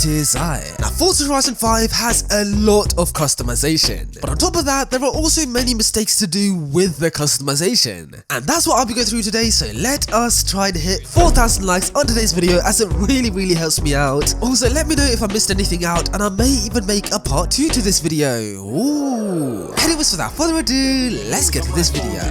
design. Now Forza Horizon 5 has a lot of customization, but on top of that there are also many mistakes to do with the customization, and that's what I'll be going through today. So let us try to hit 4,000 likes on today's video, as it really helps me out. Also let me know if I missed anything out, and I may even make a part 2 to this video. Ooh. Anyways, without further ado, let's get to this video.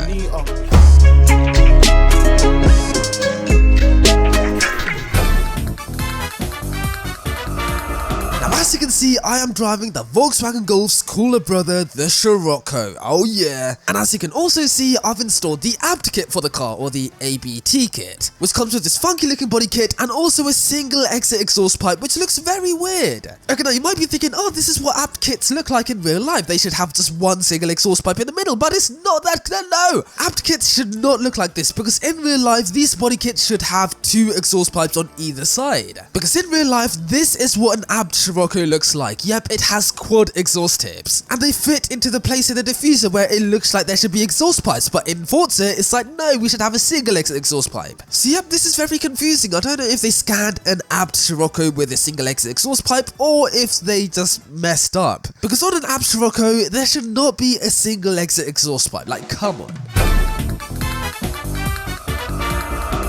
As you can see, I am driving the Volkswagen Golf's cooler brother, the Scirocco. Oh yeah. And as you can also see, I've installed the apt kit for the car, or the ABT kit, which comes with this funky looking body kit and also a single exit exhaust pipe, which looks very weird. Okay, now you might be thinking, oh, this is what apt kits look like in real life. They should have just one single exhaust pipe in the middle, but it's not that. No, apt kits should not look like this, because in real life, these body kits should have 2 exhaust pipes on either side. Because in real life, this is what an apt Scirocco looks like. Yep, it has quad exhaust tips, and they fit into the place in the diffuser where it looks like there should be exhaust pipes, but in Forza it's like, no, we should have a single exit exhaust pipe. So yep, this is very confusing. I don't know if they scanned an apt Scirocco with a single exit exhaust pipe, or if they just messed up, because on an apt Scirocco there should not be a single exit exhaust pipe. Like, come on.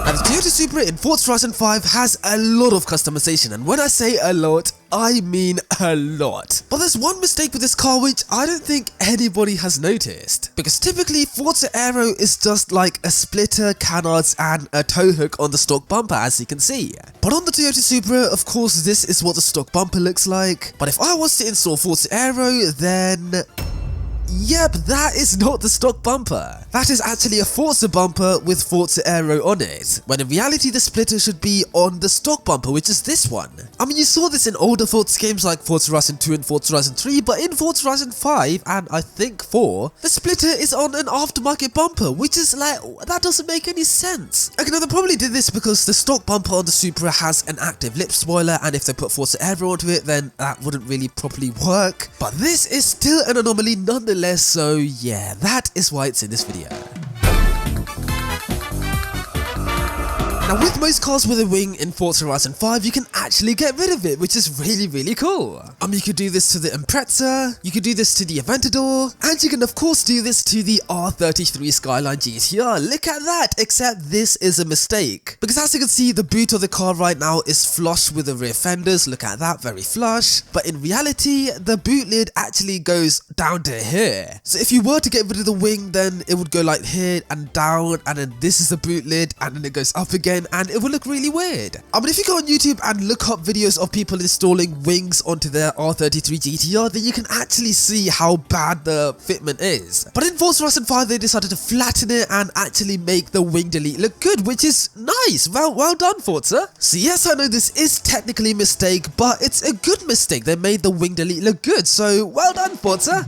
Now the Toyota Supra in Forza Horizon 5 has a lot of customization, and when I say a lot, I mean a lot. But there's one mistake with this car which I don't think anybody has noticed, because typically Forza Aero is just like a splitter, canards and a tow hook on the stock bumper, as you can see. But on the Toyota Supra, of course, this is what the stock bumper looks like. But if I was to install Forza Aero, then yep, that is not the stock bumper. That is actually a Forza bumper with Forza Aero on it, when in reality the splitter should be on the stock bumper, which is this one. I mean, you saw this in older Forza games like Forza Horizon 2 and Forza Horizon 3, but in Forza Horizon 5 and I think 4, the splitter is on an aftermarket bumper, which is like, that doesn't make any sense. Okay, now they probably did this because the stock bumper on the Supra has an active lip spoiler, and if they put Forza Aero onto it, then that wouldn't really properly work. But this is still an anomaly nonetheless, so yeah, that is why it's in this video. Now with most cars with a wing in Forza Horizon 5, you can actually get rid of it, which is really cool. You could do this to the Impreza, you could do this to the Aventador, and you can of course do this to the R33 Skyline GTR. Look at that, except this is a mistake, because as you can see, the boot of the car right now is flush with the rear fenders. Look at that, very flush. But in reality, the boot lid actually goes down to here. So if you were to get rid of the wing, then it would go like here and down, and then this is the boot lid, and then it goes up again, and it will look really weird. I mean, if you go on YouTube and look up videos of people installing wings onto their R33 GTR, then you can actually see how bad the fitment is. But in Forza Horizon 5, they decided to flatten it and actually make the wing delete look good, which is nice. Well done, Forza. So yes, I know this is technically a mistake, but it's a good mistake. They made the wing delete look good, so well done, Forza.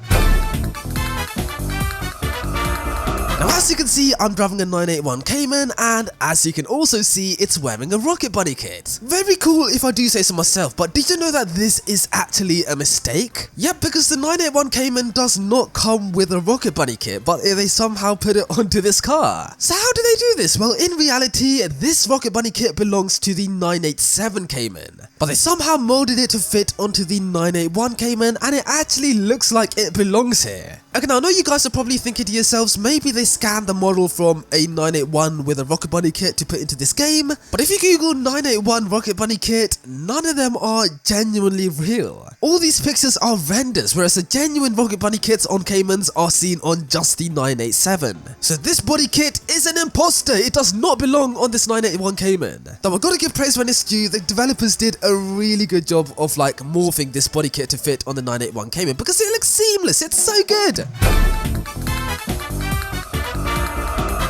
Now as you can see, I'm driving a 981 Cayman, and as you can also see, it's wearing a rocket bunny kit. Very cool if I do say so myself, but did you know that this is actually a mistake? Yep, because the 981 Cayman does not come with a rocket bunny kit, but they somehow put it onto this car. So how do they do this? Well, in reality, this rocket bunny kit belongs to the 987 Cayman, but they somehow molded it to fit onto the 981 Cayman, and it actually looks like it belongs here. Okay, now I know you guys are probably thinking to yourselves, maybe they scanned the model from a 981 with a Rocket Bunny kit to put into this game, but if you Google 981 Rocket Bunny kit, none of them are genuinely real. All these pictures are renders, whereas the genuine Rocket Bunny kits on Caymans are seen on just the 987. So this body kit is an imposter. It does not belong on this 981 Cayman. Now I've got to give praise when it's due. The developers did a really good job of like morphing this body kit to fit on the 981 Cayman, because it looks seamless. It's so good.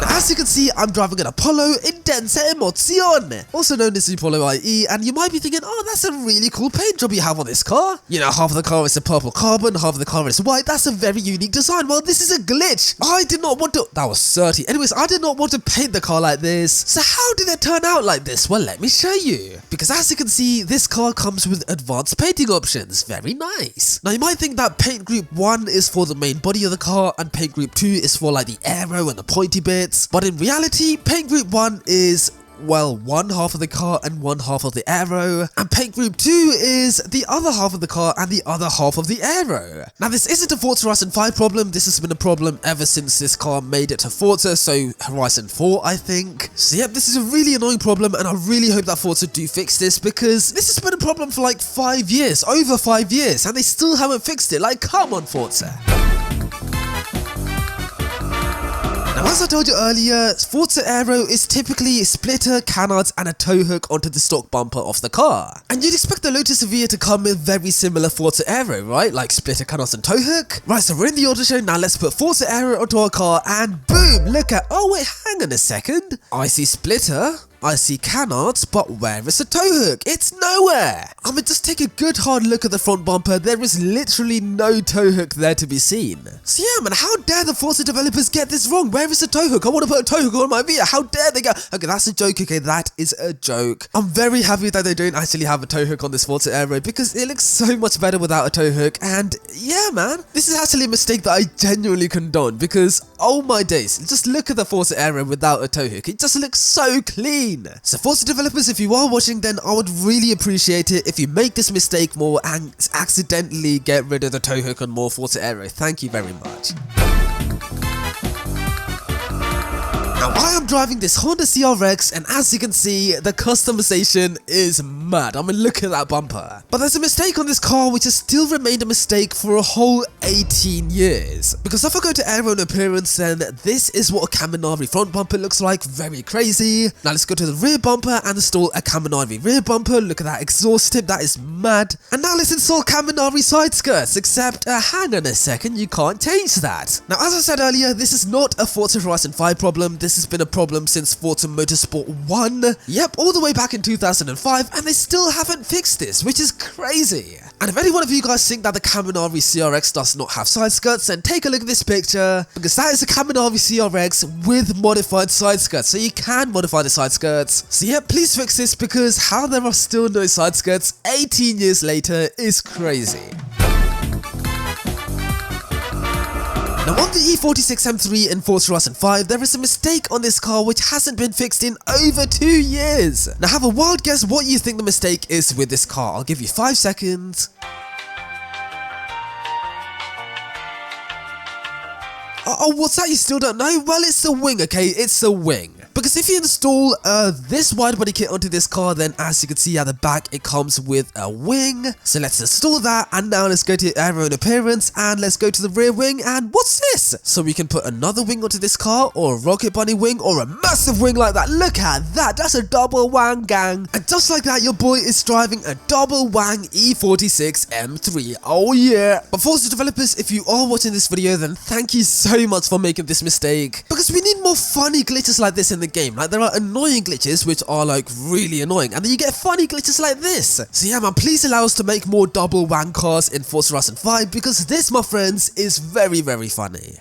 As you can see, I'm driving an Apollo Intensa Emozione, also known as the Apollo IE, and you might be thinking, oh, that's a really cool paint job you have on this car. You know, half of the car is a purple carbon, half of the car is white. That's a very unique design. Well, this is a glitch. I did not want to... That was 30. Anyways, I did not want to paint the car like this. So how did it turn out like this? Well, let me show you. Because as you can see, this car comes with advanced painting options. Very nice. Now, you might think that paint group 1 is for the main body of the car, and paint group 2 is for like the aero and the pointy bits. But in reality, paint group 1 is well, one half of the car and one half of the aero, and paint group 2 is the other half of the car and the other half of the aero. Now this isn't a Forza Horizon 5 problem, this has been a problem ever since this car made it to Forza, so Horizon 4 I think. So yep, this is a really annoying problem and I really hope that Forza do fix this, because this has been a problem for like 5 years, over 5 years, and they still haven't fixed it. Like, come on Forza. Now as I told you earlier, Forza Aero is typically a splitter, canards and a tow hook onto the stock bumper of the car. And you'd expect the Lotus Evija to come with very similar Forza Aero, right? Like splitter, canards and tow hook. Right, so we're in the auto show, now let's put Forza Aero onto our car and boom, look at, oh wait, hang on a second. I see splitter, I see canards, but where is the tow hook? It's nowhere! I mean, just take a good hard look at the front bumper, there is literally no tow hook there to be seen. So yeah man, how dare the Forza developers get this wrong? Where is the tow hook? I want to put a tow hook on my Evija, how dare they go? Okay, that's a joke, okay, that is a joke. I'm very happy that they don't actually have a tow hook on this Forza Aero, because it looks so much better without a tow hook, and yeah man, this is actually a mistake that I genuinely condone, because oh my days, just look at the Forza Aero without a tow hook, it just looks so clean. So Forza developers, if you are watching, then I would really appreciate it if you make this mistake more and accidentally get rid of the tow hook on more Forza Aero. Thank you very much. Now I am driving this Honda CRX and as you can see, the customization is mad. I mean, look at that bumper. But there's a mistake on this car which has still remained a mistake for a whole 18 years. Because if I go to aero and appearance, then this is what a Kaminari front bumper looks like, very crazy. Now let's go to the rear bumper and install a Kaminari rear bumper. Look at that exhaust tip, that is mad. And now let's install Kaminari side skirts, except hang on a second, you can't change that. Now as I said earlier, this is not a Forza Horizon 5 problem. This has been a problem since Forza Motorsport 1. Yep, all the way back in 2005, and they still haven't fixed this, which is crazy. And if any one of you guys think that the Kaminari CRX does not have side skirts, then take a look at this picture, because that is a Kaminari CRX with modified side skirts, so you can modify the side skirts. So yeah, please fix this, because how there are still no side skirts 18 years later is crazy. Now on the E46 M3 in Forza Horizon 5, there is a mistake on this car which hasn't been fixed in over 2 years. Now have a wild guess what you think the mistake is with this car. I'll give you 5 seconds. Oh, what's that? You still don't know? Well, it's the wing, okay? It's the wing. Because if you install this wide body kit onto this car, then as you can see at the back, it comes with a wing. So let's install that, and now let's go to aero and appearance, and let's go to the rear wing, and what's this? So we can put another wing onto this car, or a rocket bunny wing, or a massive wing like that. Look at that, that's a double wang gang. And just like that, your boy is driving a double wang E46 M3, oh yeah. But Forza developers, if you are watching this video, then thank you so much for making this mistake. Because we need more funny glitches like this in the game. Like, there are annoying glitches which are like really annoying, and then you get funny glitches like this. So yeah man, please allow us to make more double wang cars in Forza Horizon 5, because this, my friends, is very, very funny.